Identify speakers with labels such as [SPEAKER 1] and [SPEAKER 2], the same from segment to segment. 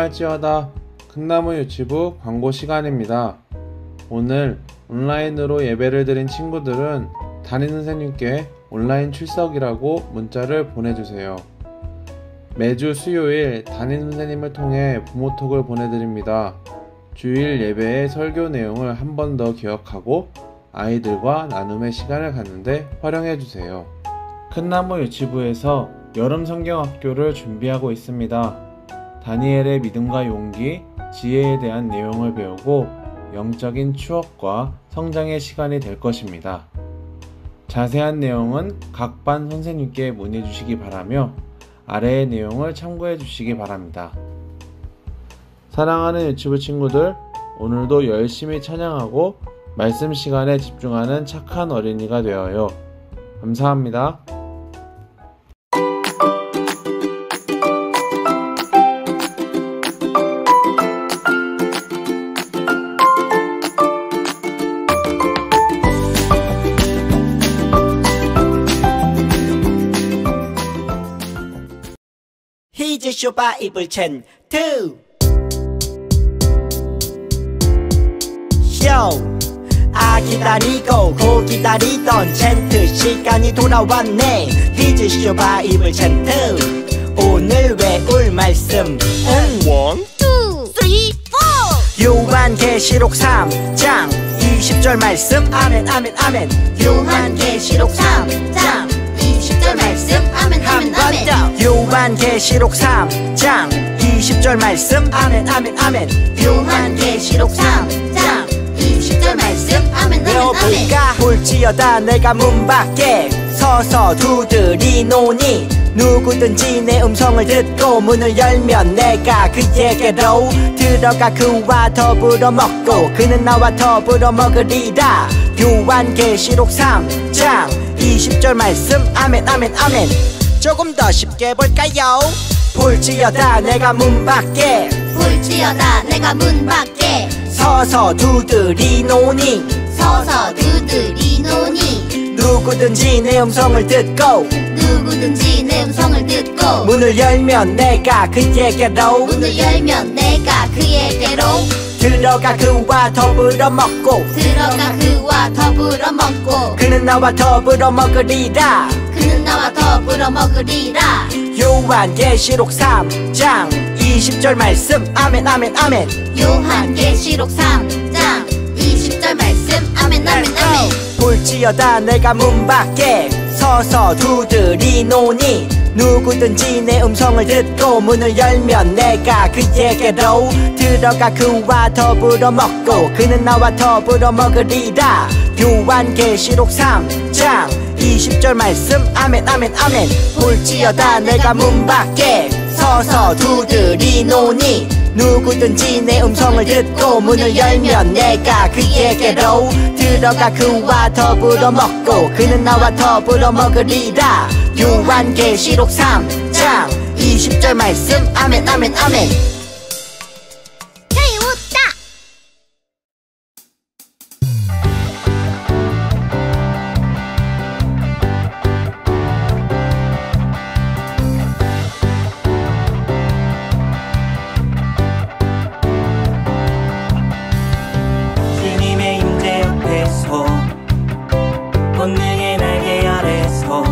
[SPEAKER 1] 찬양할지어다. 큰나무 유치부 광고 시간입니다. 오늘 온라인으로 예배를 드린 친구들은 담임선생님께 온라인 출석이라고 문자를 보내주세요. 매주 수요일 담임선생님을 통해 부모톡을 보내드립니다. 주일 예배의 설교 내용을 한 번 더 기억하고 아이들과 나눔의 시간을 갖는데 활용해주세요. 큰나무 유치부에서 여름 성경학교를 준비하고 있습니다. 다니엘의 믿음과 용기, 지혜에 대한 내용을 배우고 영적인 추억과 성장의 시간이 될 것입니다. 자세한 내용은 각 반 선생님께 문의 주시기 바라며 아래의 내용을 참고해 주시기 바랍니다. 사랑하는 유치부 친구들, 오늘도 열심히 찬양하고 말씀 시간에 집중하는 착한 어린이가 되어요. 감사합니다.
[SPEAKER 2] 히즈쇼 바이블 챈트 기다리고 고 기다리던 챈트 시간이 돌아왔네. 히즈쇼 바이블 챈트 오늘 외울 말씀
[SPEAKER 3] 1, 2, 3, 4
[SPEAKER 2] 요한계시록 3장 20절 말씀 아멘 아멘 아멘.
[SPEAKER 3] 요한계시록 3장 20절 말씀 아멘 아멘 아멘.
[SPEAKER 2] 요한계시록 3장 20절 말씀 아멘 아멘 아멘.
[SPEAKER 3] 요한계시록 3장 20절 말씀 아멘 아멘 아멘.
[SPEAKER 2] 볼지어다 내가 문 밖에 서서 두드리노니 누구든지 내 음성을 듣고 문을 열면 내가 그에게로 들어가 그와 더불어 먹고 그는 나와 더불어 먹으리라. 요한계시록 3장 20절 말씀 아멘 아멘 아멘. 조금 더 쉽게 볼까요? 볼지어다 내가 문 밖에
[SPEAKER 3] 볼지어다 내가 문 밖에
[SPEAKER 2] 서서 두드리노니
[SPEAKER 3] 서서 두드리노니
[SPEAKER 2] 누구든지 내 음성을 듣고
[SPEAKER 3] 누구든지 내 음성을 듣고
[SPEAKER 2] 문을 열면 내가 그에게로
[SPEAKER 3] 문을 열면 내가 그에게로
[SPEAKER 2] 들어가 그와 더불어 먹고
[SPEAKER 3] 들어가 그와 더불어 먹고
[SPEAKER 2] 그는 나와 더불어 먹으리라.
[SPEAKER 3] 그는 나와 더불어 먹으리라.
[SPEAKER 2] 요한계시록 3장 20절 말씀 아멘 아멘 아멘.
[SPEAKER 3] 요한계시록 3장 20절 말씀 아멘 아멘 아멘.
[SPEAKER 2] 볼지어다 내가 문 밖에 서서 두드리노니 누구든지 내 음성을 듣고 문을 열면 내가 그에게로 들어가 그와 더불어 먹고 그는 나와 더불어 먹으리라. 요한계시록 3장 20절 말씀 아멘 아멘 아멘. 볼지어다 내가 문 밖에 서서 두드리노니 누구든지 내 음성을 듣고 문을 열면 내가 그에게로 들어가 그와 더불어 먹고 그는 나와 더불어 먹으리라. 요한계시록 3장 20절 말씀 아멘 아멘 아멘.
[SPEAKER 4] 주님의 임재 옆에서 권능의 날개 아래서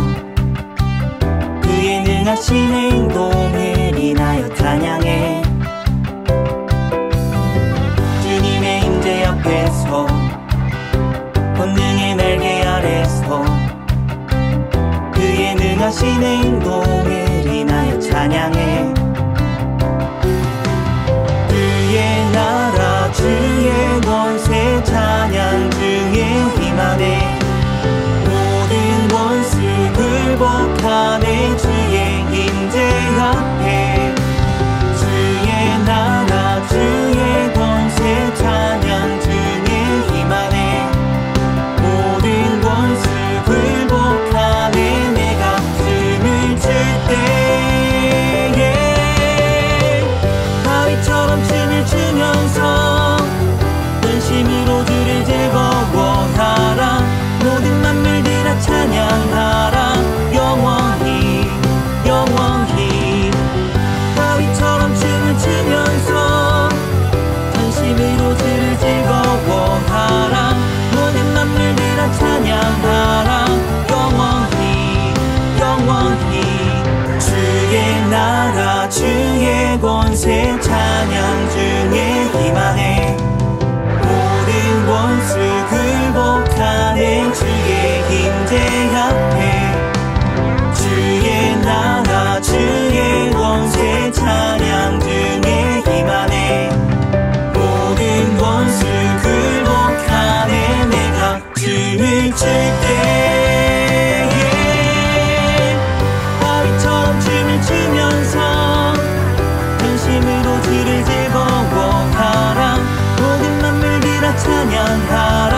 [SPEAKER 4] 그의 능하신 행동을 인하여 찬양해. 주님의 임재 옆에서 권능의 날개 아래서 그의 능하신 행동을 인하여 찬양해. 그의 나라 주의 권세 찬양 중에 힘하네. 모든 원수 굴복하네. 주의 임재 앞에 주의 나라 주의 권세 찬양 중에 힘하네. 모든 원수 굴복하네. 내가 춤을 출 때에 멈출 때에 바위처럼 춤을 추면서 전심으로 주를 즐거워하라. 모든 만물들아 찬양하라.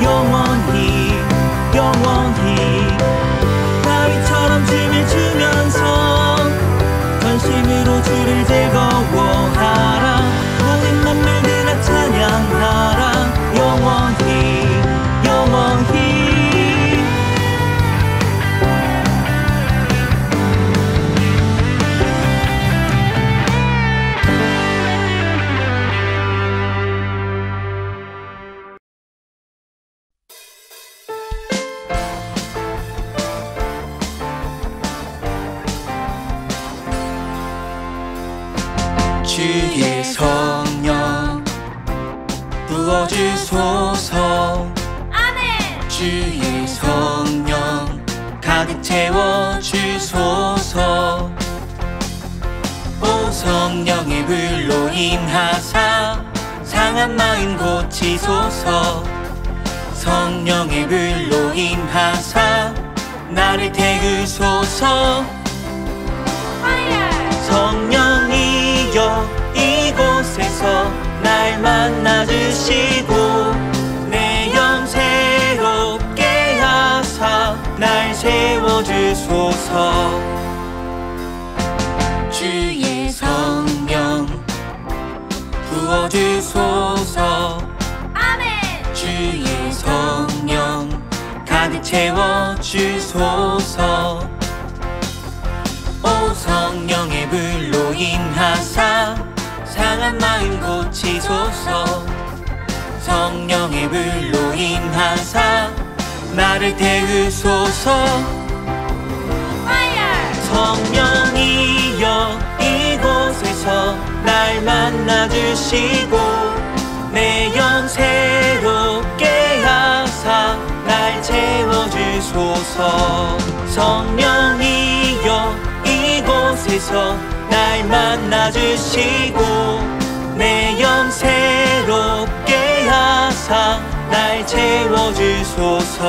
[SPEAKER 4] 영원히 영원히 바위처럼 춤을 추면서 전심으로 주를 즐거워하라. 모든 만물들아 찬양하라. 영원히 영원히 주의 성령 부어주소서. 아멘. 주의 성령 가득 채워주소서. 오 성령의 불로 임하사 상한 마음 고치소서. 성령의 불로 임하사 나를 태우소서. 성령이여 이곳에서 날 만나주시고 내 영 새롭게 하사 날 세워주소서. 주의 성령 부어주소서. 아멘. 주의 성령 가득 채워주소서. 오 성령의 불로 임하사 상한 마음 고치소서. 성령의 불로 임하사 나를 태우소서. 성령이여 이곳에서 날 만나주시고 내 영 새롭게 하사 날 채워주소서. 성령이여 이곳에서 날 만나주시고 내 영 새롭게 하사 날 채워주소서.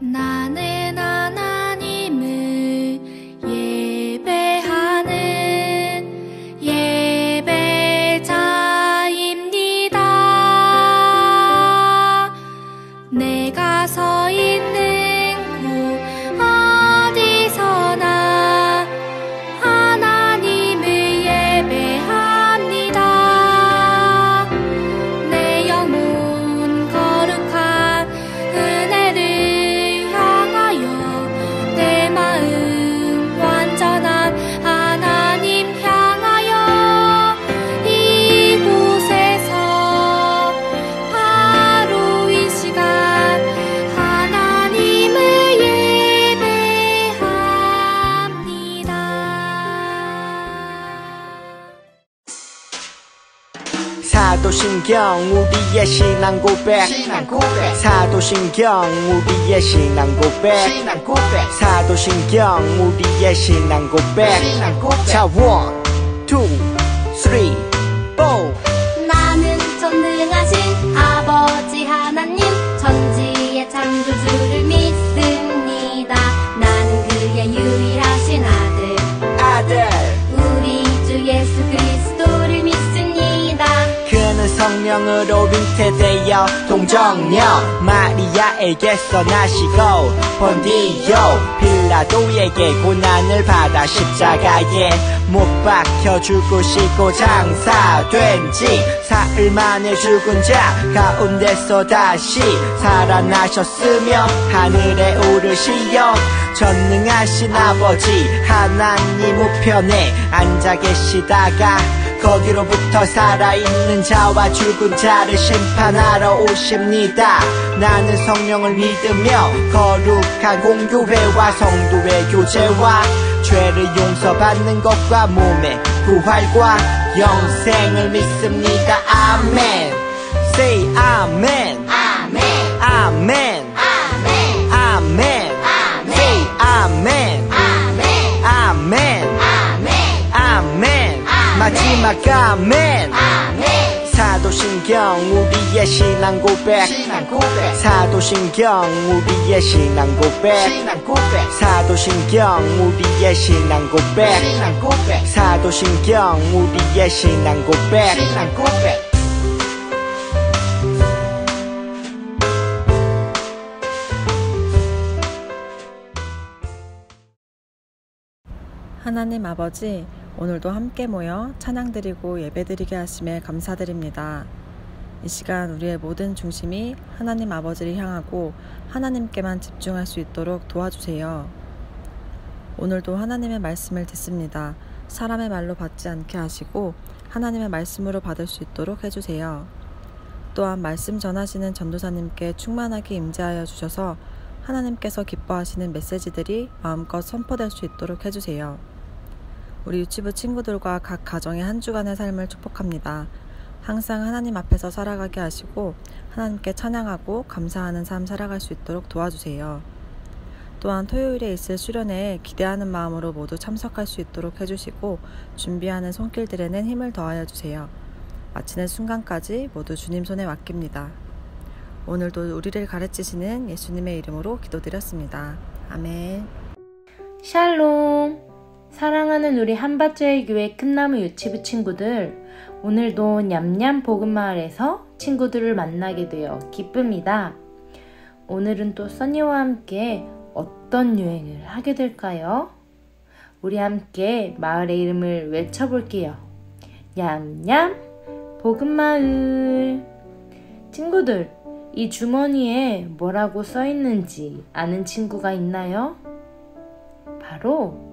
[SPEAKER 5] 나는 하나님을 예배하는 예배자입니다. 내가 서 있는 곳 어디서나 하나님을 예배합니다. 내 영혼 거룩한 은혜를 내 마음 완전한 하나님 향하여 이곳에서 바로 이 시간 하나님을 예배합니다.
[SPEAKER 2] 사도신경 우리의 신앙 고백. 사도신경 우리의 신앙 고백. 사도신경 우리의 신앙 고백. 자, 1, 2, 3, 4.
[SPEAKER 6] 나는 전능하신 아버지 하나님 천지의 창조주를 믿습니다. 나는 그의 유일하신 아들 우리 주 예수 그리스도를 믿습니다.
[SPEAKER 2] 그는 성령으로 잉태되어 동정녀 마리아에게서 나시고 본디오 빌라도에게 고난을 받아 십자가에 못 박혀 죽으시고 장사된 지 사흘 만에 죽은 자 가운데서 다시 살아나셨으며 하늘에 오르시어 전능하신 아버지 하나님 우편에 앉아 계시다가 거기로부터 살아있는 자와 죽은 자를 심판하러 오십니다. 나는 성령을 믿으며 거룩한 공교회와 성도의 교제와 죄를 용서받는 것과 몸의 부활과 영생을 믿습니다. 아멘. Say 아멘.
[SPEAKER 3] 아멘
[SPEAKER 2] 아멘
[SPEAKER 3] 아멘
[SPEAKER 2] 아멘 아멘. 사도신경 우리의 신앙 고백. 사도신경 우리의 신앙 고백. 사도신경 우리의 신앙 고백. 사도신경 우리의 신앙 고백.
[SPEAKER 7] 하나님 아버지, 오늘도 함께 모여 찬양드리고 예배드리게 하심에 감사드립니다. 이 시간 우리의 모든 중심이 하나님 아버지를 향하고 하나님께만 집중할 수 있도록 도와주세요. 오늘도 하나님의 말씀을 듣습니다. 사람의 말로 받지 않게 하시고 하나님의 말씀으로 받을 수 있도록 해주세요. 또한 말씀 전하시는 전도사님께 충만하게 임재하여 주셔서 하나님께서 기뻐하시는 메시지들이 마음껏 선포될 수 있도록 해주세요. 우리 유치부 친구들과 각 가정의 한 주간의 삶을 축복합니다. 항상 하나님 앞에서 살아가게 하시고 하나님께 찬양하고 감사하는 삶 살아갈 수 있도록 도와주세요. 또한 토요일에 있을 수련회에 기대하는 마음으로 모두 참석할 수 있도록 해주시고 준비하는 손길들에는 힘을 더하여 주세요. 마치는 순간까지 모두 주님 손에 맡깁니다. 오늘도 우리를 가르치시는 예수님의 이름으로 기도드렸습니다. 아멘.
[SPEAKER 8] 샬롬. 사랑하는 우리 한밭제일 교회 큰나무 유치부 친구들, 오늘도 냠냠 복음마을에서 친구들을 만나게 되어 기쁩니다. 오늘은 또 써니와 함께 어떤 여행을 하게 될까요? 우리 함께 마을의 이름을 외쳐볼게요. 냠냠 복음마을. 친구들, 이 주머니에 뭐라고 써있는지 아는 친구가 있나요? 바로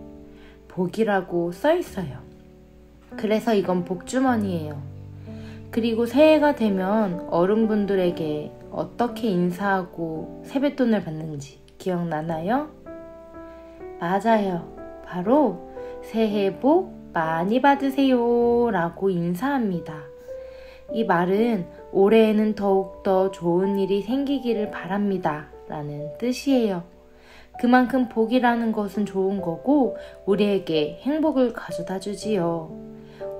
[SPEAKER 8] 복이라고 써있어요. 그래서 이건 복주머니예요. 그리고 새해가 되면 어른분들에게 어떻게 인사하고 세뱃돈을 받는지 기억나나요? 맞아요. 바로 새해 복 많이 받으세요 라고 인사합니다. 이 말은 올해에는 더욱더 좋은 일이 생기기를 바랍니다 라는 뜻이에요. 그만큼 복이라는 것은 좋은 거고 우리에게 행복을 가져다 주지요.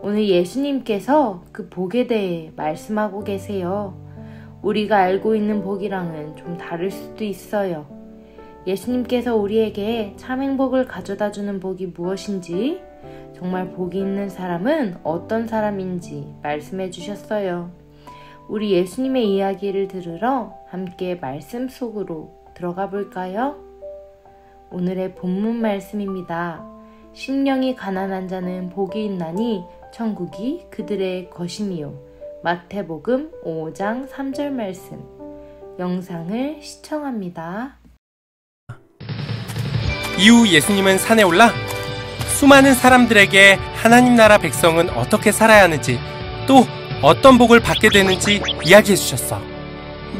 [SPEAKER 8] 오늘 예수님께서 그 복에 대해 말씀하고 계세요. 우리가 알고 있는 복이랑은 좀 다를 수도 있어요. 예수님께서 우리에게 참 행복을 가져다 주는 복이 무엇인지, 정말 복이 있는 사람은 어떤 사람인지 말씀해 주셨어요. 우리 예수님의 이야기를 들으러 함께 말씀 속으로 들어가 볼까요? 오늘의 본문 말씀입니다. 심령이 가난한 자는 복이 있나니 천국이 그들의 것이미요. 마태복음 5장 3절 말씀. 영상을 시청합니다.
[SPEAKER 9] 이후 예수님은 산에 올라 수많은 사람들에게 하나님 나라 백성은 어떻게 살아야 하는지, 또 어떤 복을 받게 되는지 이야기해 주셨어.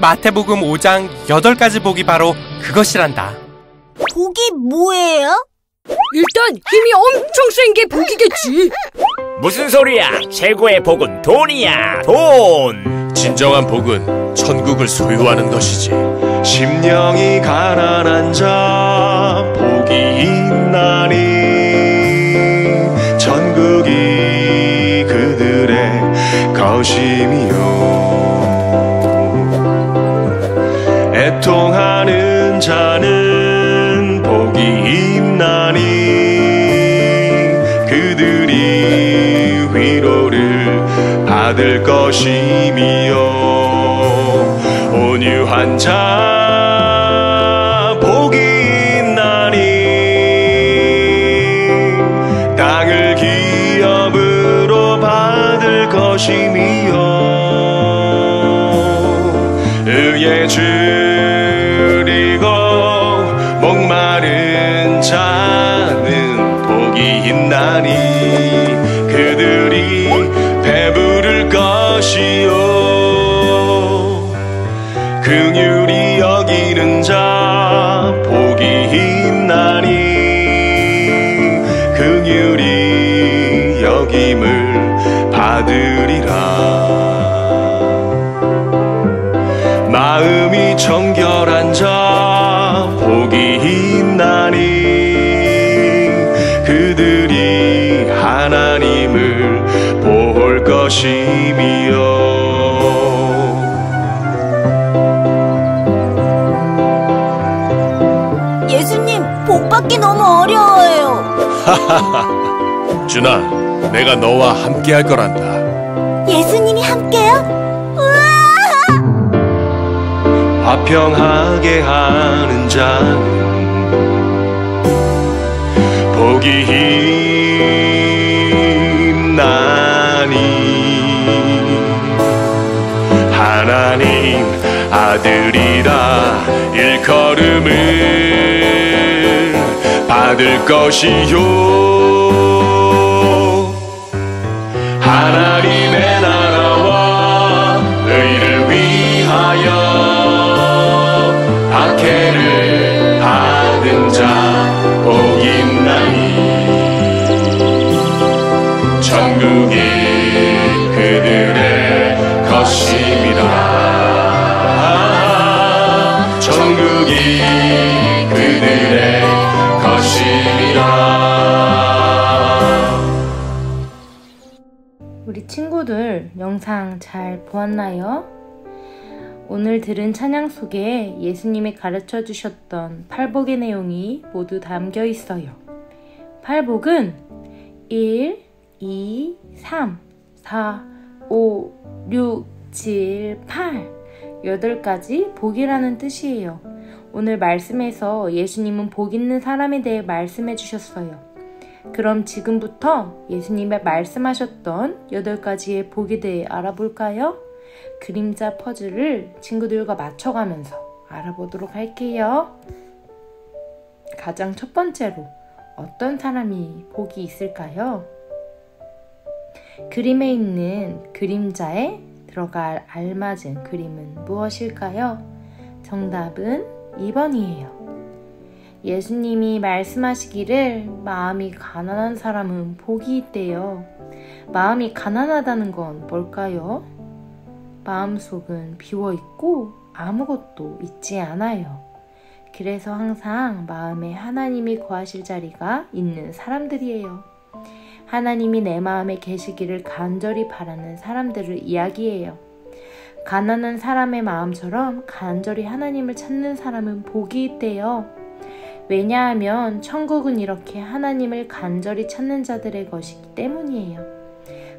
[SPEAKER 9] 마태복음 5장 8가지 복이 바로 그것이란다.
[SPEAKER 10] 복이 뭐예요?
[SPEAKER 11] 일단 힘이 엄청 센 게 복이겠지.
[SPEAKER 12] 무슨 소리야? 최고의 복은 돈이야. 돈.
[SPEAKER 13] 진정한 복은 천국을 소유하는 것이지.
[SPEAKER 14] 심령이 가난한 자 복이 있나니 천국이 그들의 것이미요. 애통하는 자는 복이 있나니 그들이 위로를 받을 것이미요. 온유한 자 복이 있나니 땅을 기업으로 받을 것이미요. 의에 줄이고 목마른 자는 복이 있나니 그들이 배부를 것이요. 긍휼히 여기는 자 복이 있나니 긍휼히 여김을 받으리라. 마음이 정결한 자 복이 있나니 그들이 하나님을 볼 것 것임이요.
[SPEAKER 10] 예수님, 복 받기 너무 어려워요.
[SPEAKER 13] 준아, 내가 너와 함께 할 거란다.
[SPEAKER 10] 예수님이 함께요?
[SPEAKER 14] 화평하게 하는 자는 복이 있나니 하나님 아들이라 일컬음을 받을 것이요. 하나님의 나라와 의를 위하여 박해를 받은 자 복 있나니 천국이 그들의 것임이라. 천국이 그들의 것임이라.
[SPEAKER 8] 우리 친구들 영상 잘 보았나요? 오늘 들은 찬양 속에 예수님이 가르쳐 주셨던 팔복의 내용이 모두 담겨 있어요. 팔복은 1, 2, 3, 4, 5, 6, 7, 8 8가지 복이라는 뜻이에요. 오늘 말씀에서 예수님은 복 있는 사람에 대해 말씀해 주셨어요. 그럼 지금부터 예수님이 말씀하셨던 8가지의 복에 대해 알아볼까요? 그림자 퍼즐을 친구들과 맞춰가면서 알아보도록 할게요. 가장 첫 번째로 어떤 사람이 복이 있을까요? 그림에 있는 그림자에 들어갈 알맞은 그림은 무엇일까요? 정답은 2번이에요. 예수님이 말씀하시기를 마음이 가난한 사람은 복이 있대요. 마음이 가난하다는 건 뭘까요? 마음속은 비워있고 아무것도 있지 않아요. 그래서 항상 마음에 하나님이 거하실 자리가 있는 사람들이에요. 하나님이 내 마음에 계시기를 간절히 바라는 사람들을 이야기해요. 가난한 사람의 마음처럼 간절히 하나님을 찾는 사람은 복이 있대요. 왜냐하면 천국은 이렇게 하나님을 간절히 찾는 자들의 것이기 때문이에요.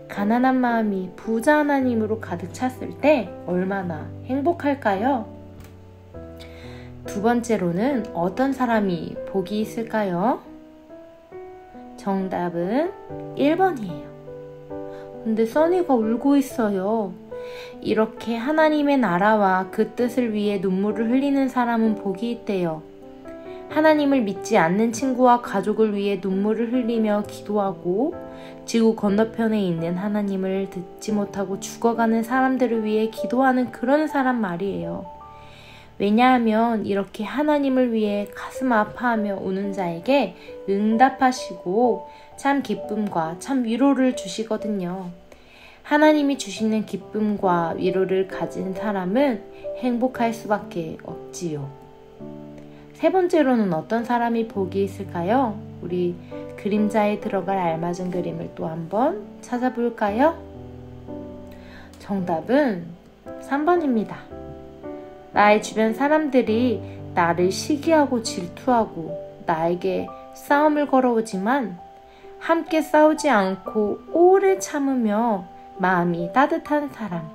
[SPEAKER 8] 가난한 마음이 부자 하나님으로 가득 찼을 때 얼마나 행복할까요? 두 번째로는 어떤 사람이 복이 있을까요? 정답은 1번이에요. 근데 써니가 울고 있어요. 이렇게 하나님의 나라와 그 뜻을 위해 눈물을 흘리는 사람은 복이 있대요. 하나님을 믿지 않는 친구와 가족을 위해 눈물을 흘리며 기도하고 지구 건너편에 있는 하나님을 듣지 못하고 죽어가는 사람들을 위해 기도하는 그런 사람 말이에요. 왜냐하면 이렇게 하나님을 위해 가슴 아파하며 우는 자에게 응답하시고 참 기쁨과 참 위로를 주시거든요. 하나님이 주시는 기쁨과 위로를 가진 사람은 행복할 수밖에 없지요. 세 번째로는 어떤 사람이 복이 있을까요? 우리 그림자에 들어갈 알맞은 그림을 또 한번 찾아볼까요? 정답은 3번입니다. 나의 주변 사람들이 나를 시기하고 질투하고 나에게 싸움을 걸어오지만 함께 싸우지 않고 오래 참으며 마음이 따뜻한 사람.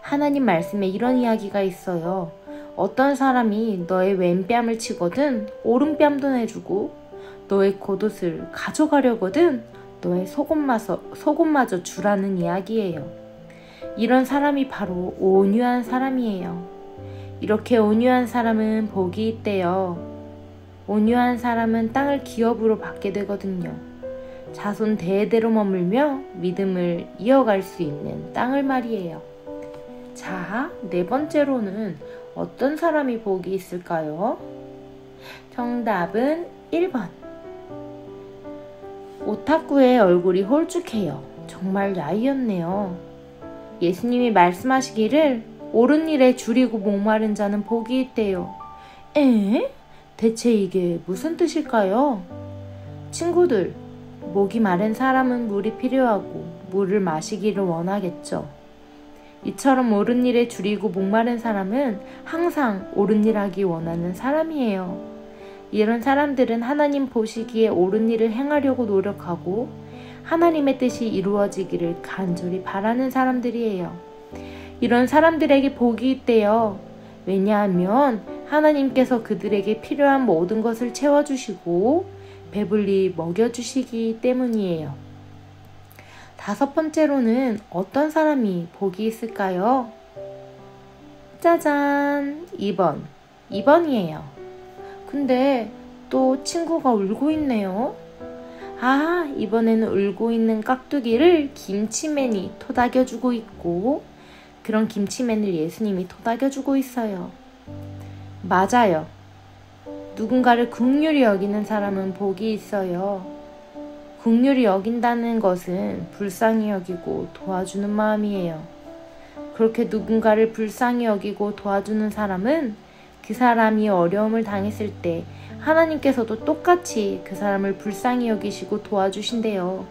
[SPEAKER 8] 하나님 말씀에 이런 이야기가 있어요. 어떤 사람이 너의 왼뺨을 치거든 오른뺨도 내주고 너의 겉옷을 가져가려거든 너의 속옷마저 주라는 이야기예요. 이런 사람이 바로 온유한 사람이에요. 이렇게 온유한 사람은 복이 있대요. 온유한 사람은 땅을 기업으로 받게 되거든요. 자손 대대로 머물며 믿음을 이어갈 수 있는 땅을 말이에요. 자, 네 번째로는 어떤 사람이 복이 있을까요? 정답은 1번. 오타쿠의 얼굴이 홀쭉해요. 정말 야이었네요. 예수님이 말씀하시기를 옳은 일에 줄이고 목마른 자는 복이 있대요. 대체 이게 무슨 뜻일까요? 친구들, 목이 마른 사람은 물이 필요하고 물을 마시기를 원하겠죠. 이처럼 옳은 일에 줄이고 목마른 사람은 항상 옳은 일 하기 원하는 사람이에요. 이런 사람들은 하나님 보시기에 옳은 일을 행하려고 노력하고 하나님의 뜻이 이루어지기를 간절히 바라는 사람들이에요. 이런 사람들에게 복이 있대요. 왜냐하면 하나님께서 그들에게 필요한 모든 것을 채워주시고 배불리 먹여주시기 때문이에요. 5번째로는 어떤 사람이 복이 있을까요? 짜잔! 2번이에요. 근데 또 친구가 울고 있네요. 이번에는 울고 있는 깍두기를 김치맨이 토닥여주고 있고 그런 김치맨을 예수님이 토닥여주고 있어요. 맞아요. 누군가를 긍휼히 여기는 사람은 복이 있어요. 긍휼히 여긴다는 것은 불쌍히 여기고 도와주는 마음이에요. 그렇게 누군가를 불쌍히 여기고 도와주는 사람은 그 사람이 어려움을 당했을 때 하나님께서도 똑같이 그 사람을 불쌍히 여기시고 도와주신대요.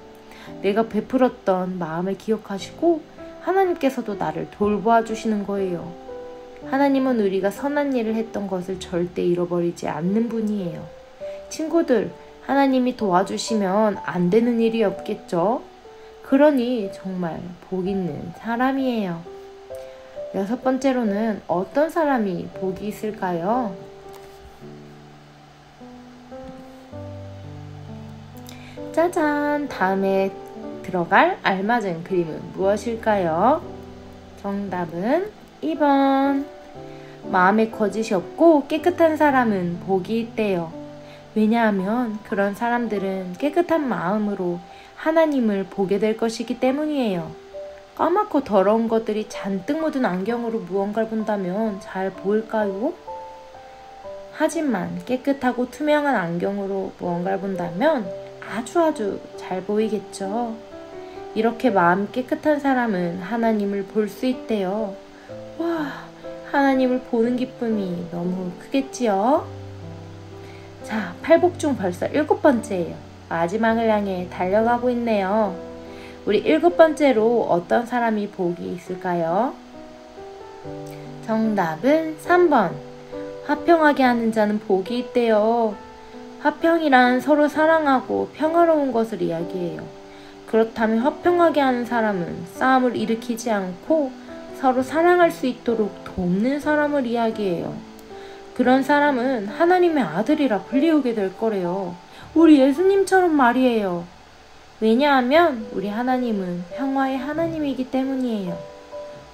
[SPEAKER 8] 내가 베풀었던 마음을 기억하시고 하나님께서도 나를 돌보아 주시는 거예요. 하나님은 우리가 선한 일을 했던 것을 절대 잃어버리지 않는 분이에요. 친구들, 하나님이 도와주시면 안 되는 일이 없겠죠? 그러니 정말 복 있는 사람이에요. 6번째로는 어떤 사람이 복이 있을까요? 짜잔! 다음에 들어갈 알맞은 그림은 무엇일까요? 정답은 2번. 마음에 거짓이 없고 깨끗한 사람은 복이 있대요. 왜냐하면 그런 사람들은 깨끗한 마음으로 하나님을 보게 될 것이기 때문이에요. 까맣고 더러운 것들이 잔뜩 묻은 안경으로 무언가를 본다면 잘 보일까요? 하지만 깨끗하고 투명한 안경으로 무언가를 본다면 아주 잘 보이겠죠. 이렇게 마음 깨끗한 사람은 하나님을 볼 수 있대요. 와, 하나님을 보는 기쁨이 너무 크겠지요? 자, 팔복 중 벌써 7번째예요. 마지막을 향해 달려가고 있네요. 우리 7번째로 어떤 사람이 복이 있을까요? 정답은 3번. 화평하게 하는 자는 복이 있대요. 화평이란 서로 사랑하고 평화로운 것을 이야기해요. 그렇다면 화평하게 하는 사람은 싸움을 일으키지 않고 서로 사랑할 수 있도록 돕는 사람을 이야기해요. 그런 사람은 하나님의 아들이라 불리우게 될 거래요. 우리 예수님처럼 말이에요. 왜냐하면 우리 하나님은 평화의 하나님이기 때문이에요.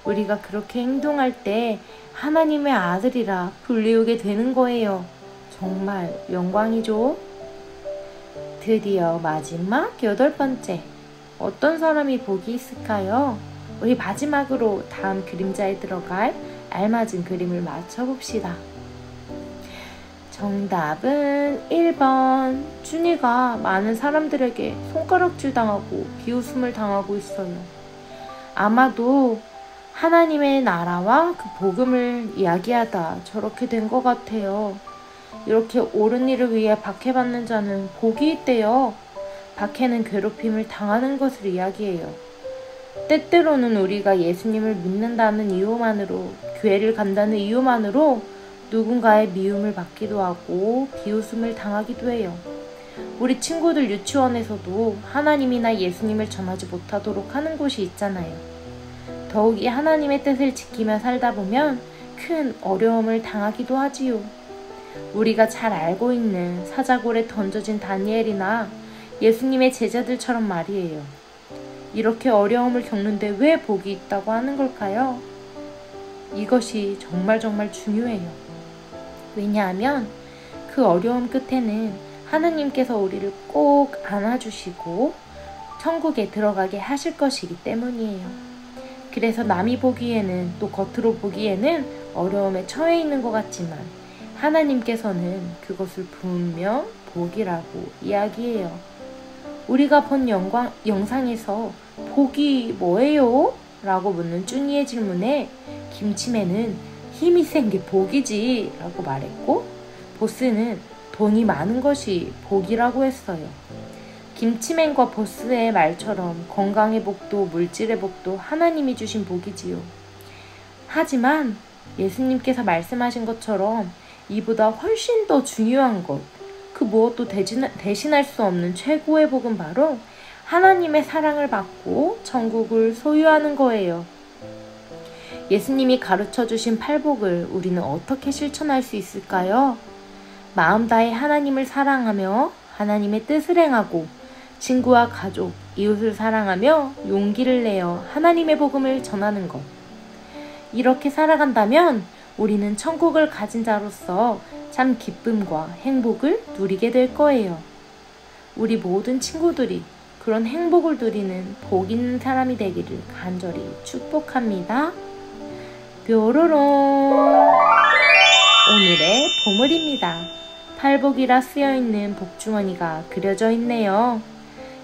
[SPEAKER 8] 우리가 그렇게 행동할 때 하나님의 아들이라 불리우게 되는 거예요. 정말 영광이죠? 드디어 마지막 8번째. 어떤 사람이 복이 있을까요? 우리 마지막으로 다음 그림자에 들어갈 알맞은 그림을 맞춰봅시다. 정답은 1번. 준이가 많은 사람들에게 손가락질 당하고 비웃음을 당하고 있어요. 아마도 하나님의 나라와 그 복음을 이야기하다 저렇게 된 것 같아요. 이렇게 옳은 일을 위해 박해받는 자는 복이 있대요. 박해는 괴롭힘을 당하는 것을 이야기해요. 때때로는 우리가 예수님을 믿는다는 이유만으로, 교회를 간다는 이유만으로 누군가의 미움을 받기도 하고 비웃음을 당하기도 해요. 우리 친구들 유치원에서도 하나님이나 예수님을 전하지 못하도록 하는 곳이 있잖아요. 더욱이 하나님의 뜻을 지키며 살다 보면 큰 어려움을 당하기도 하지요. 우리가 잘 알고 있는 사자굴에 던져진 다니엘이나 예수님의 제자들처럼 말이에요. 이렇게 어려움을 겪는데 왜 복이 있다고 하는 걸까요? 이것이 정말 중요해요. 왜냐하면 그 어려움 끝에는 하나님께서 우리를 꼭 안아주시고 천국에 들어가게 하실 것이기 때문이에요. 그래서 남이 보기에는, 또 겉으로 보기에는 어려움에 처해 있는 것 같지만 하나님께서는 그것을 분명 복이라고 이야기해요. 우리가 본 영상에서 복이 뭐예요? 라고 묻는 쭈니의 질문에 김치맨은 힘이 센 게 복이지 라고 말했고, 보스는 돈이 많은 것이 복이라고 했어요. 김치맨과 보스의 말처럼 건강의 복도 물질의 복도 하나님이 주신 복이지요. 하지만 예수님께서 말씀하신 것처럼 이보다 훨씬 더 중요한 것, 그 무엇도 대신할 수 없는 최고의 복은 바로 하나님의 사랑을 받고 천국을 소유하는 거예요. 예수님이 가르쳐 주신 팔복을 우리는 어떻게 실천할 수 있을까요? 마음 다해 하나님을 사랑하며 하나님의 뜻을 행하고 친구와 가족, 이웃을 사랑하며 용기를 내어 하나님의 복음을 전하는 것. 이렇게 살아간다면 우리는 천국을 가진 자로서 참 기쁨과 행복을 누리게 될 거예요. 우리 모든 친구들이 그런 행복을 누리는 복 있는 사람이 되기를 간절히 축복합니다. 뾰로롱! 오늘의 보물입니다. 팔복이라 쓰여있는 복주머니가 그려져 있네요.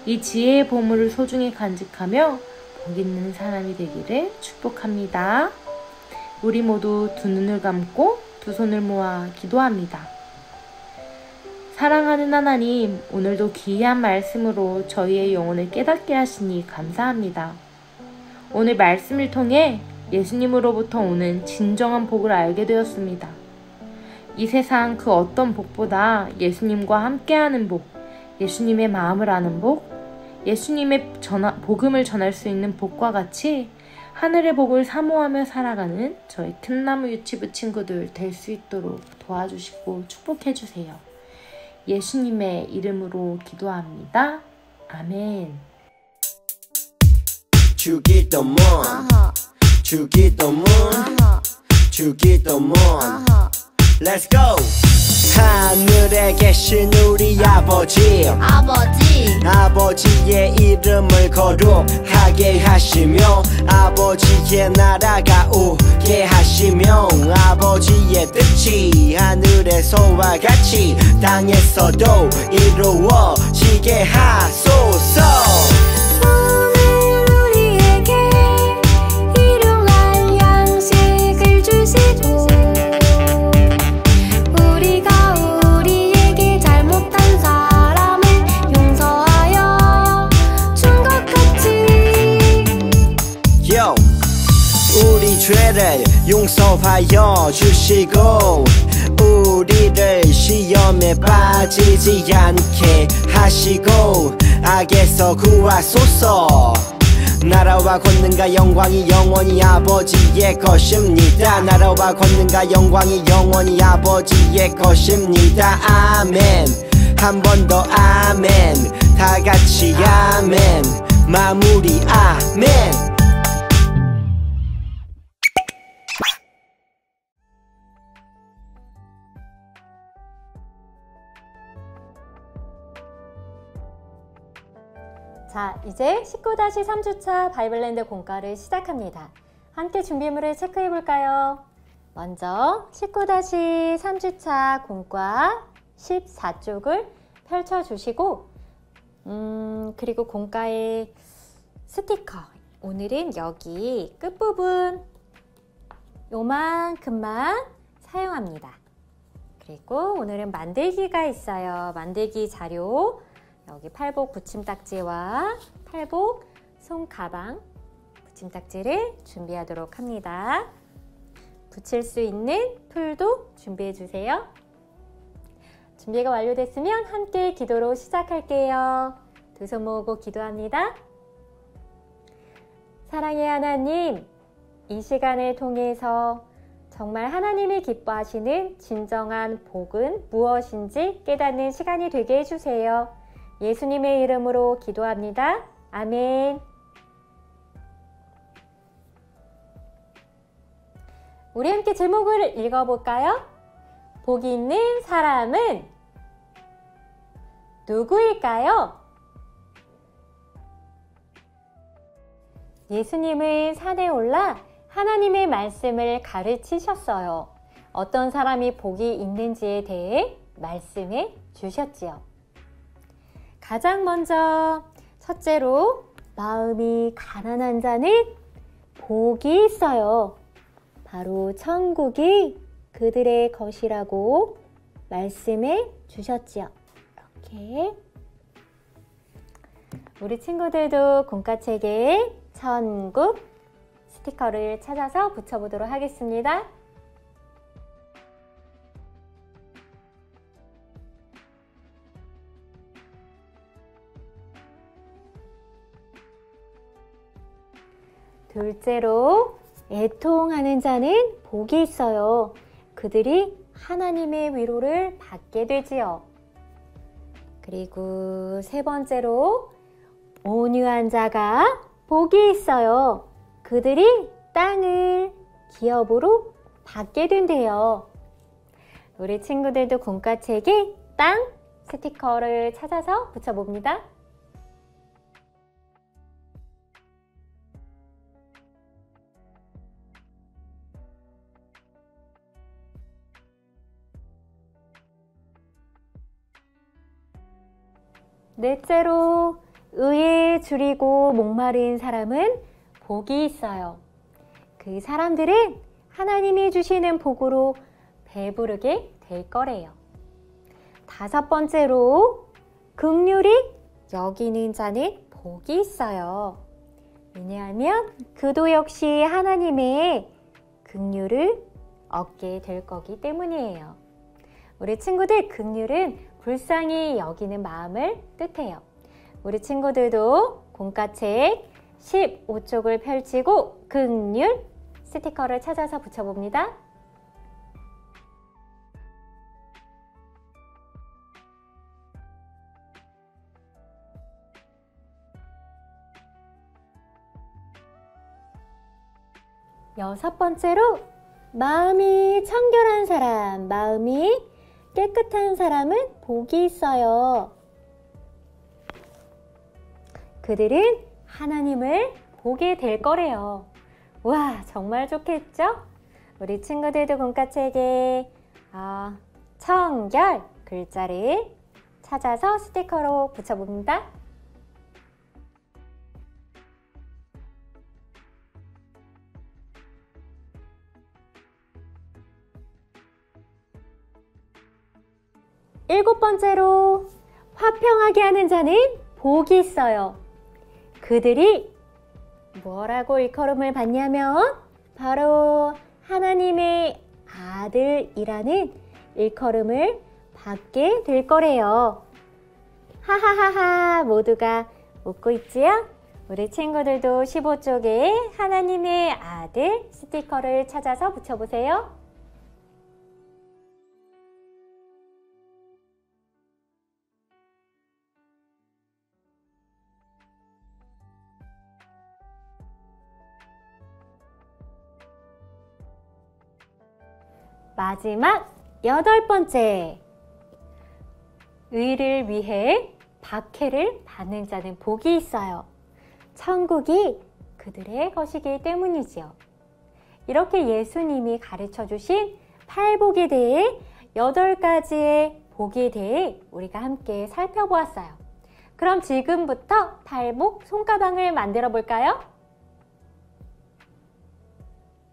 [SPEAKER 8] 이 지혜의 보물을 소중히 간직하며 복 있는 사람이 되기를 축복합니다. 우리 모두 두 눈을 감고 두 손을 모아 기도합니다. 사랑하는 하나님, 오늘도 귀한 말씀으로 저희의 영혼을 깨닫게 하시니 감사합니다. 오늘 말씀을 통해 예수님으로부터 오는 진정한 복을 알게 되었습니다. 이 세상 그 어떤 복보다 예수님과 함께하는 복, 예수님의 마음을 아는 복, 예수님의 복음을 전할 수 있는 복과 같이 하늘의 복을 사모하며 살아가는 저희 틈나무 유치부 친구들 될 수 있도록 도와주시고 축복해주세요. 예수님의 이름으로 기도합니다. 아멘.
[SPEAKER 2] 주기도문 주기도문 주기도문 Let's go! 하늘에 계신 우리 아버지 아버지의 이름을 거룩하게 하시며 아버지의 나라가 오게 하시며 아버지의 뜻이 하늘에서와 같이 땅에서도 이루어지게 하소서. 죄를 용서하여 주시고 우리를 시험에 빠지지 않게 하시고 악에서 구하소서. 나라와 권능과 영광이 영원히 아버지의 것입니다. 나라와 권능과 영광이 영원히 아버지의 것입니다. 아멘. 한 번 더 아멘. 다 같이 아멘. 마무리 아멘.
[SPEAKER 15] 자, 이제 19-3주차 바이블랜드 공과를 시작합니다. 함께 준비물을 체크해볼까요? 먼저 19-3주차 공과 14쪽을 펼쳐주시고 그리고 공과의 스티커, 오늘은 여기 끝부분 요만큼만 사용합니다. 그리고 오늘은 만들기가 있어요. 만들기 자료, 여기 팔복 붙임딱지와 팔복 손가방 붙임딱지를 준비하도록 합니다. 붙일 수 있는 풀도 준비해 주세요. 준비가 완료됐으면 함께 기도로 시작할게요. 두 손 모으고 기도합니다. 사랑의 하나님, 이 시간을 통해서 정말 하나님이 기뻐하시는 진정한 복은 무엇인지 깨닫는 시간이 되게 해주세요. 예수님의 이름으로 기도합니다. 아멘. 우리 함께 제목을 읽어볼까요? 복이 있는 사람은 누구일까요? 예수님은 산에 올라 하나님의 말씀을 가르치셨어요. 어떤 사람이 복이 있는지에 대해 말씀해 주셨지요. 가장 먼저 첫째로 마음이 가난한 자는 복이 있어요. 바로 천국이 그들의 것이라고 말씀해 주셨지요. 이렇게. 우리 친구들도 공과책에 천국 스티커를 찾아서 붙여보도록 하겠습니다. 둘째로, 애통하는 자는 복이 있어요. 그들이 하나님의 위로를 받게 되지요. 그리고 세 번째로, 온유한 자가 복이 있어요. 그들이 땅을 기업으로 받게 된대요. 우리 친구들도 공과책에 땅 스티커를 찾아서 붙여봅니다. 넷째로, 의에 줄이고 목마른 사람은 복이 있어요. 그 사람들은 하나님이 주시는 복으로 배부르게 될 거래요. 다섯 번째로, 긍휼히 여기는 자는 복이 있어요. 왜냐하면 그도 역시 하나님의 긍휼을 얻게 될 거기 때문이에요. 우리 친구들, 긍휼은 불쌍히 여기는 마음을 뜻해요. 우리 친구들도 공과책 15쪽을 펼치고 긍휼 스티커를 찾아서 붙여봅니다. 여섯 번째로, 마음이 청결한 사람, 마음이 깨끗한 사람은 복이 있어요. 그들은 하나님을 보게 될 거래요. 와, 정말 좋겠죠? 우리 친구들도 공과책에 청결 글자를 찾아서 스티커로 붙여봅니다. 일곱 번째로, 화평하게 하는 자는 복이 있어요. 그들이 뭐라고 일컬음을 받냐면 바로 하나님의 아들이라는 일컬음을 받게 될 거래요. 하하하하, 모두가 웃고 있지요? 우리 친구들도 15쪽에 하나님의 아들 스티커를 찾아서 붙여보세요. 마지막 여덟 번째, 의를 위해 박해를 받는 자는 복이 있어요. 천국이 그들의 것이기 때문이지요. 이렇게 예수님이 가르쳐 주신 팔복에 대해 8가지의 복에 대해 우리가 함께 살펴보았어요. 그럼 지금부터 팔복 손가방을 만들어 볼까요?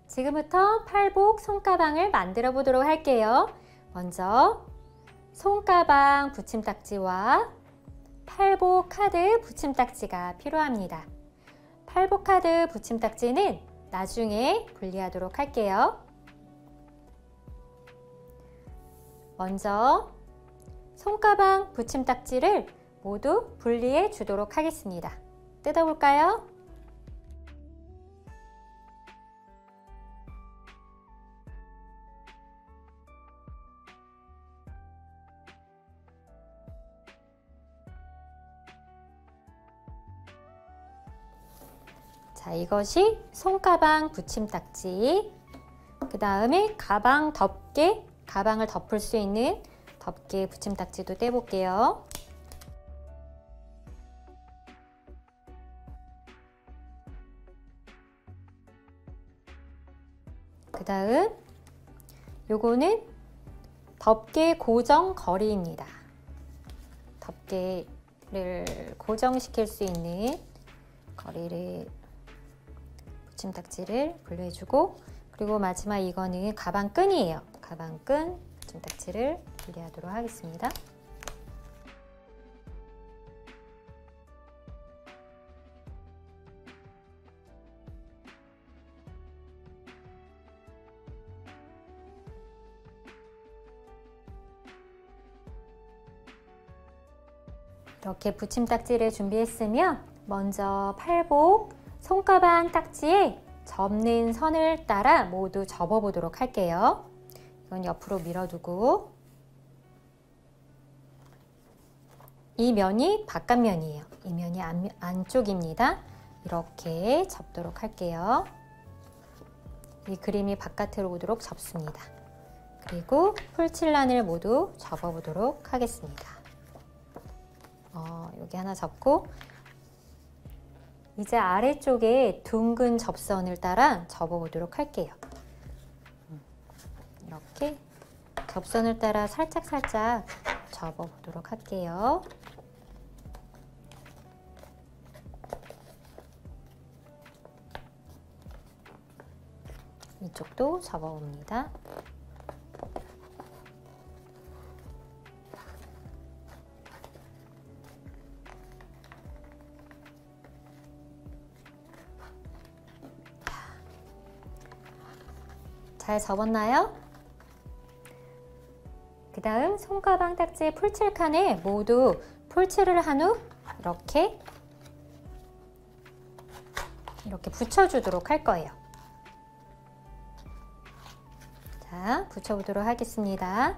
[SPEAKER 15] 지금부터 팔복 손가방을 만들어 보도록 할게요. 먼저 손가방 붙임딱지와 팔복 카드 붙임딱지가 필요합니다. 팔복 카드 붙임딱지는 나중에 분리하도록 할게요. 먼저 손가방 붙임딱지를 모두 분리해 주도록 하겠습니다. 뜯어볼까요? 자, 이것이 손가방 붙임딱지. 그 다음에 가방 덮개, 가방을 덮을 수 있는 덮개 붙임딱지도 떼볼게요. 그 다음 요거는 덮개 고정 거리입니다. 덮개를 고정시킬 수 있는 거리를 붙임딱지를 분리해주고, 그리고 마지막 이거는 가방끈이에요. 가방끈 붙임딱지를 분리하도록 하겠습니다. 이렇게 붙임딱지를 준비했으면 먼저 팔복, 손가방 딱지에 접는 선을 따라 모두 접어보도록 할게요. 이건 옆으로 밀어두고 이 면이 바깥면이에요. 이 면이 안쪽입니다. 이렇게 접도록 할게요. 이 그림이 바깥으로 오도록 접습니다. 그리고 풀칠란을 모두 접어보도록 하겠습니다. 여기 하나 접고 이제 아래쪽에 둥근 접선을 따라 접어보도록 할게요. 이렇게 접선을 따라 살짝살짝 접어보도록 할게요. 이쪽도 접어봅니다. 잘 접었나요? 그 다음 손가방 딱지 풀칠칸에 모두 풀칠을 한 후 이렇게 붙여주도록 할 거예요. 자, 붙여보도록 하겠습니다.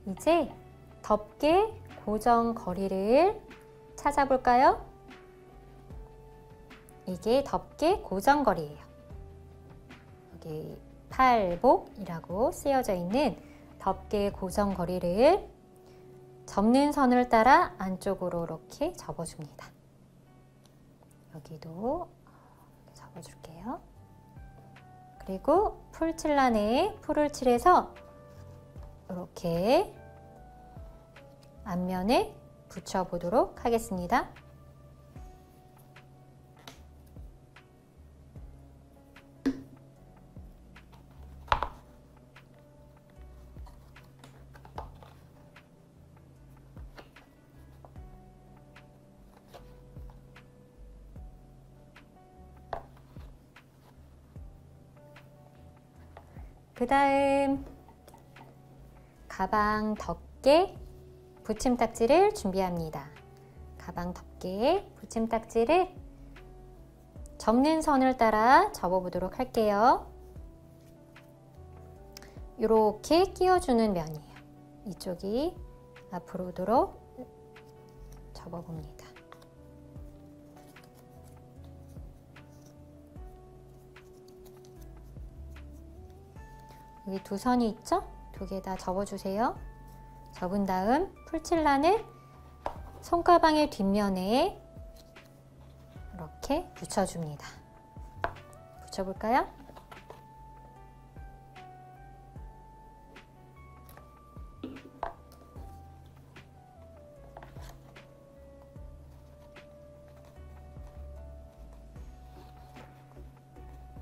[SPEAKER 15] 이제 덮개 고정 거리를 찾아볼까요? 이게 덮개 고정 거리예요. 여기 팔복이라고 쓰여져 있는 덮개 고정 거리를 접는 선을 따라 안쪽으로 이렇게 접어줍니다. 여기도 접어줄게요. 그리고 풀칠란에 풀을 칠해서 이렇게 앞면에 붙여보도록 하겠습니다. 그 다음 가방 덮개 붙임딱지를 준비합니다. 가방 덮개 붙임딱지를 접는 선을 따라 접어보도록 할게요. 이렇게 끼워주는 면이에요. 이쪽이 앞으로 오도록 접어봅니다. 여기 두 선이 있죠? 두 개 다 접어주세요. 접은 다음 풀칠란을 손가방의 뒷면에 이렇게 붙여줍니다. 붙여볼까요?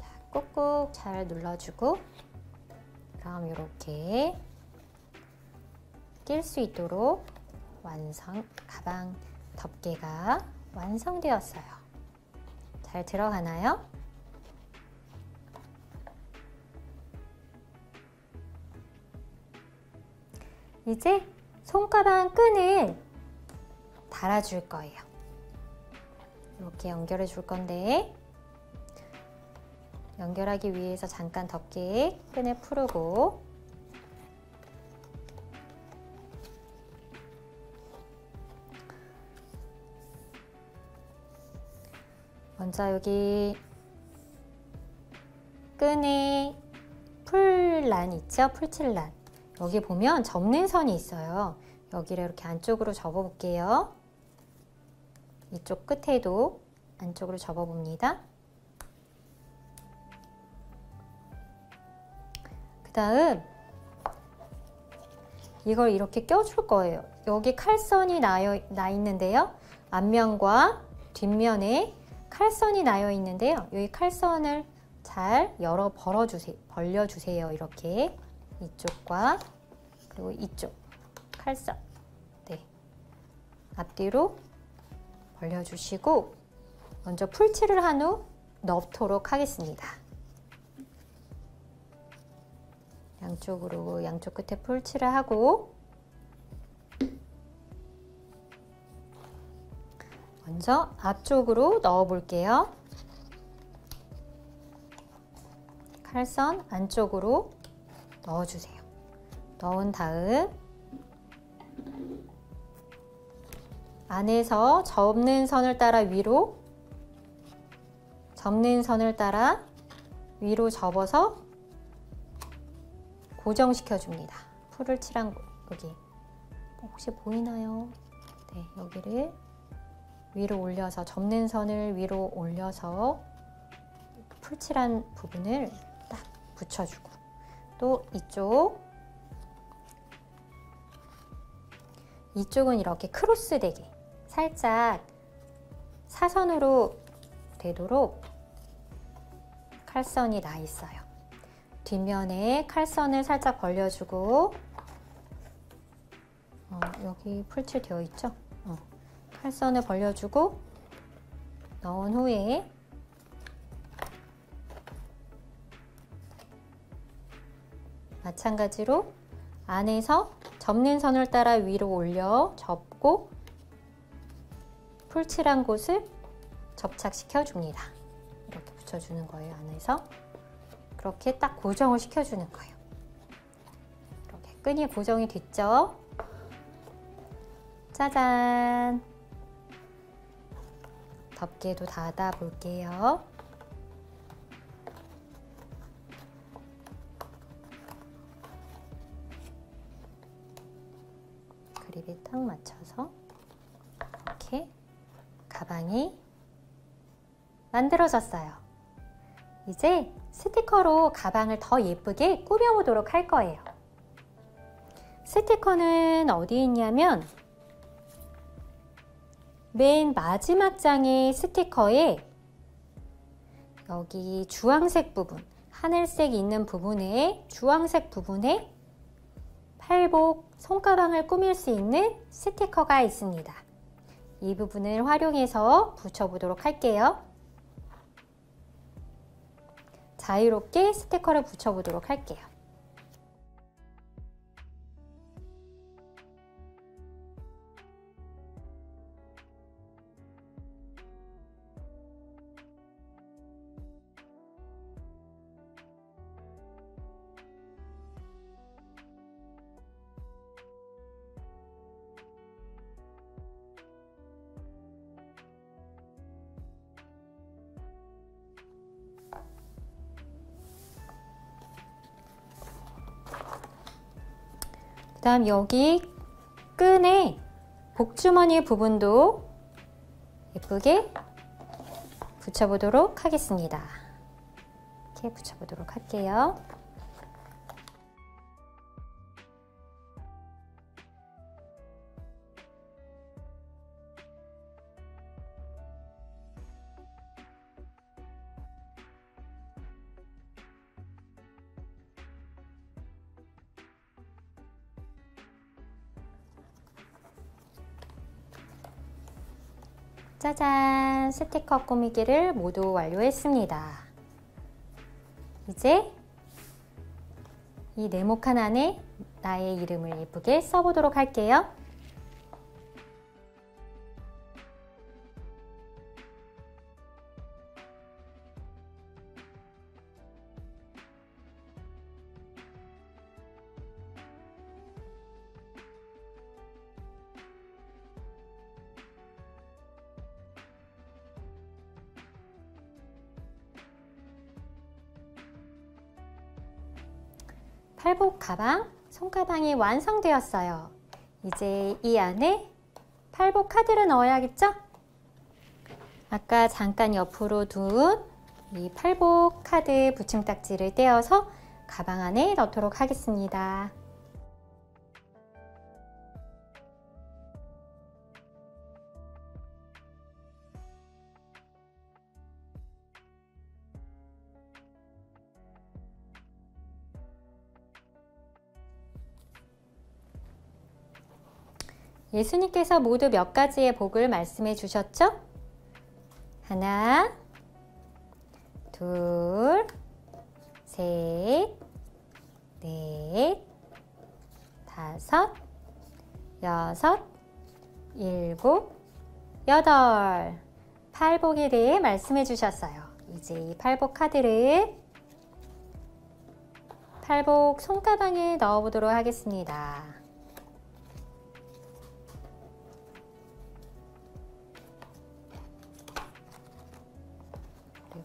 [SPEAKER 15] 자, 꾹꾹 잘 눌러주고 그럼 이렇게 낄 수 있도록 가방 덮개가 완성되었어요. 잘 들어가나요? 이제 손가방 끈을 달아줄 거예요. 이렇게 연결해 줄 건데 연결하기 위해서 잠깐 덮개 끈을 풀고 먼저 여기 끈에 풀란 있죠? 풀칠란. 여기 보면 접는 선이 있어요. 여기를 이렇게 안쪽으로 접어 볼게요. 이쪽 끝에도 안쪽으로 접어 봅니다. 그 다음 이걸 이렇게 껴줄 거예요. 여기 칼선이 나 있는데요. 앞면과 뒷면에 칼선이 나여 있는데요. 여기 칼선을 잘 벌려주세요. 이렇게 이쪽과 그리고 이쪽 칼선, 네, 앞뒤로 벌려주시고 먼저 풀칠을 한 후 넣도록 하겠습니다. 양쪽으로 양쪽 끝에 풀칠을 하고 먼저 앞쪽으로 넣어 볼게요. 칼선 안쪽으로 넣어주세요. 넣은 다음 안에서 접는 선을 따라 위로, 접는 선을 따라 위로 접어서 고정시켜 줍니다. 풀을 칠한 여기 혹시 보이나요? 네, 여기를 위로 올려서 접는 선을 위로 올려서 풀칠한 부분을 딱 붙여주고 또 이쪽은 이렇게 크로스 되게 살짝 사선으로 되도록 칼선이 나 있어요. 뒷면에 칼선을 살짝 벌려주고 여기 풀칠 되어 있죠? 칼선을 벌려주고 넣은 후에 마찬가지로 안에서 접는 선을 따라 위로 올려 접고 풀칠한 곳을 접착시켜 줍니다. 이렇게 붙여주는 거예요. 안에서 그렇게 딱 고정을 시켜주는 거예요. 이렇게 끈이 고정이 됐죠? 짜잔! 덮개도 닫아 볼게요. 그립에 딱 맞춰서 이렇게 가방이 만들어졌어요. 이제 스티커로 가방을 더 예쁘게 꾸며보도록 할 거예요. 스티커는 어디 있냐면 맨 마지막 장의 스티커에 여기 주황색 부분, 하늘색 있는 부분에 주황색 부분에 팔복, 손가방을 꾸밀 수 있는 스티커가 있습니다. 이 부분을 활용해서 붙여보도록 할게요. 자유롭게 스티커를 붙여보도록 할게요. 그 다음 여기 끈에 복주머니 부분도 예쁘게 붙여보도록 하겠습니다. 이렇게 붙여보도록 할게요. 짜잔! 스티커 꾸미기를 모두 완료했습니다. 이제 이 네모칸 안에 나의 이름을 예쁘게 써보도록 할게요. 팔복 가방, 손가방이 완성되었어요. 이제 이 안에 팔복 카드를 넣어야겠죠? 아까 잠깐 옆으로 둔 이 팔복 카드 붙임딱지를 떼어서 가방 안에 넣도록 하겠습니다. 예수님께서 모두 몇 가지의 복을 말씀해 주셨죠? 하나, 둘, 셋, 넷, 다섯, 여섯, 일곱, 여덟. 팔복에 대해 말씀해 주셨어요. 이제 이 팔복 카드를 팔복 손가방에 넣어 보도록 하겠습니다.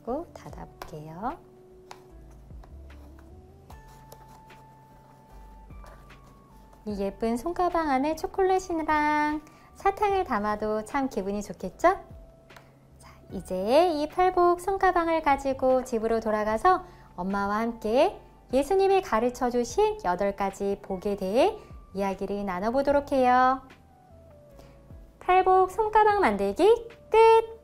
[SPEAKER 15] 그리고 닫아볼게요. 이 예쁜 손가방 안에 초콜릿이랑 사탕을 담아도 참 기분이 좋겠죠? 자, 이제 이 팔복 손가방을 가지고 집으로 돌아가서 엄마와 함께 예수님이 가르쳐 주신 8가지 복에 대해 이야기를 나눠보도록 해요. 팔복 손가방 만들기 끝!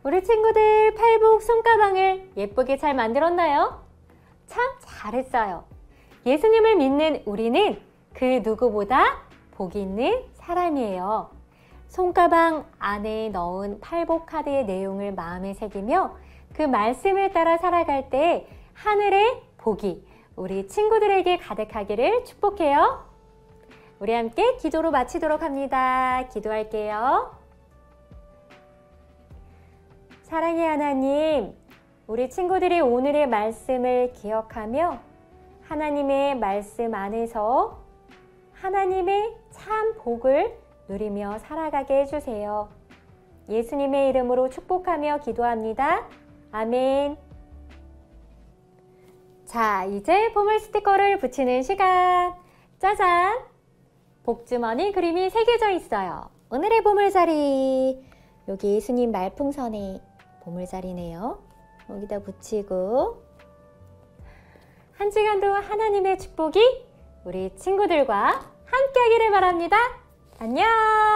[SPEAKER 15] 우리 친구들 팔복 손가방을 예쁘게 잘 만들었나요? 참 잘했어요. 예수님을 믿는 우리는 그 누구보다 복 있는 사람이에요. 손가방 안에 넣은 팔복 카드의 내용을 마음에 새기며 그 말씀을 따라 살아갈 때 하늘의 복이 우리 친구들에게 가득하기를 축복해요. 우리 함께 기도로 마치도록 합니다. 기도할게요. 사랑의 하나님, 우리 친구들이 오늘의 말씀을 기억하며 하나님의 말씀 안에서 하나님의 참 복을 누리며 살아가게 해주세요. 예수님의 이름으로 축복하며 기도합니다. 아멘. 자, 이제 보물 스티커를 붙이는 시간. 짜잔! 복주머니 그림이 새겨져 있어요. 오늘의 보물자리. 여기 예수님 말풍선에 보물자리네요. 여기다 붙이고 한 시간도 하나님의 축복이 우리 친구들과 함께 하기를 바랍니다. 안녕!